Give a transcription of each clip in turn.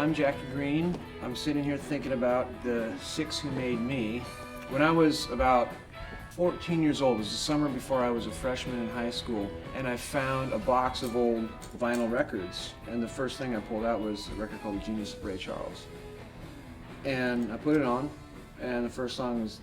I'm Jackie Greene. I'm sitting here thinking about the six who made me. When I was about 14 years old, it was the summer before I was a freshman in high school, and I found a box of old vinyl records, and the first thing I pulled out was a record called The Genius of Ray Charles. And I put it on, and the first song was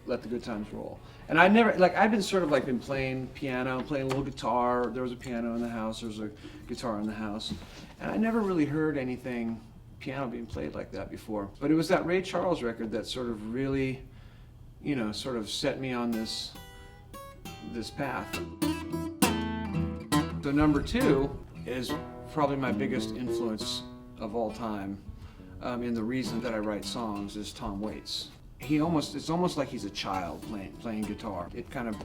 Let the Good Times Roll. And I've been sort of like been playing piano, playing a little guitar. There was a piano in the house, there was a guitar in the house. And I never really heard anything piano being played like that before. But it was that Ray Charles record that sort of really, sort of set me on this path. So number two is probably my biggest influence of all time in the reason that I write songs is Tom Waits. It's almost like he's a child playing guitar. It kind of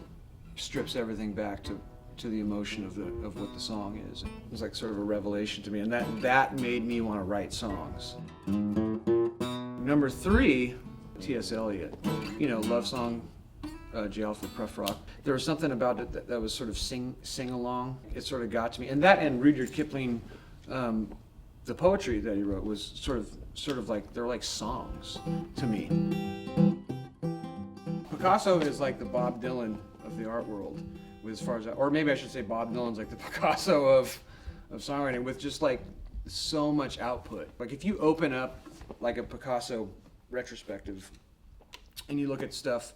strips everything back to the emotion of what the song is. It was like sort of a revelation to me, and that made me want to write songs. Number three, T.S. Eliot. Love song, J. Alfred Prufrock. There was something about it that was sort of sing-along. It sort of got to me. And that and Rudyard Kipling, the poetry that he wrote was sort of like, they're like songs to me. Picasso is like the Bob Dylan of the art world, as far as, or maybe I should say Bob Dylan's like the Picasso of songwriting, with just like so much output. Like if you open up like a Picasso retrospective and you look at stuff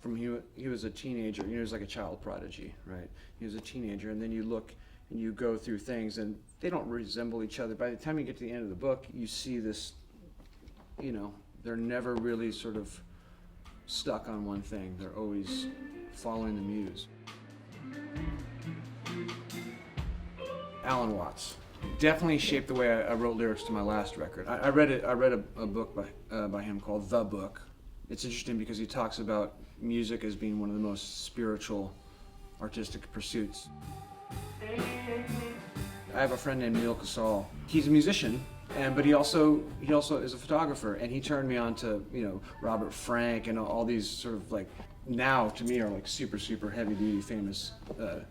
from he was a teenager, he was like a child prodigy, right? He was a teenager, and then you look and you go through things and they don't resemble each other. By the time you get to the end of the book, you see this, they're never really sort of stuck on one thing. They're always following the muse. Alan Watts definitely shaped the way I wrote lyrics to my last record. I read a book by him called The Book. It's interesting because he talks about music as being one of the most spiritual artistic pursuits. I have a friend named Neil Casal. He's a musician, but he also is a photographer, and he turned me on to Robert Frank and all these sort of like, now to me are like super heavy duty famous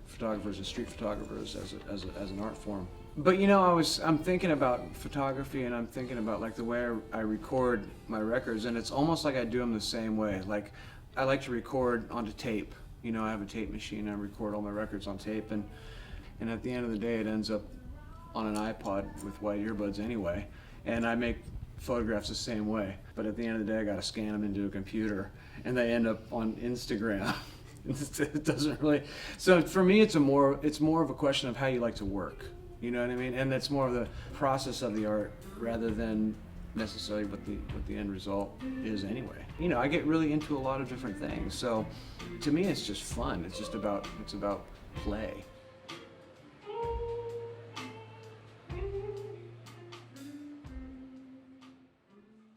photographers and street photographers as an art form. But I'm thinking about photography, and I'm thinking about like the way I record my records, and it's almost like I do them the same way. Like I like to record onto tape. I have a tape machine, and I record all my records on tape, and at the end of the day it ends up on an iPod with white earbuds anyway, and I make photographs the same way. But at the end of the day I gotta scan them into a computer, and they end up on Instagram. It doesn't really, so for me it's more of a question of how you like to work. You know what I mean? And that's more of the process of the art rather than necessarily what the end result is anyway. I get really into a lot of different things. So to me it's just fun. It's about play.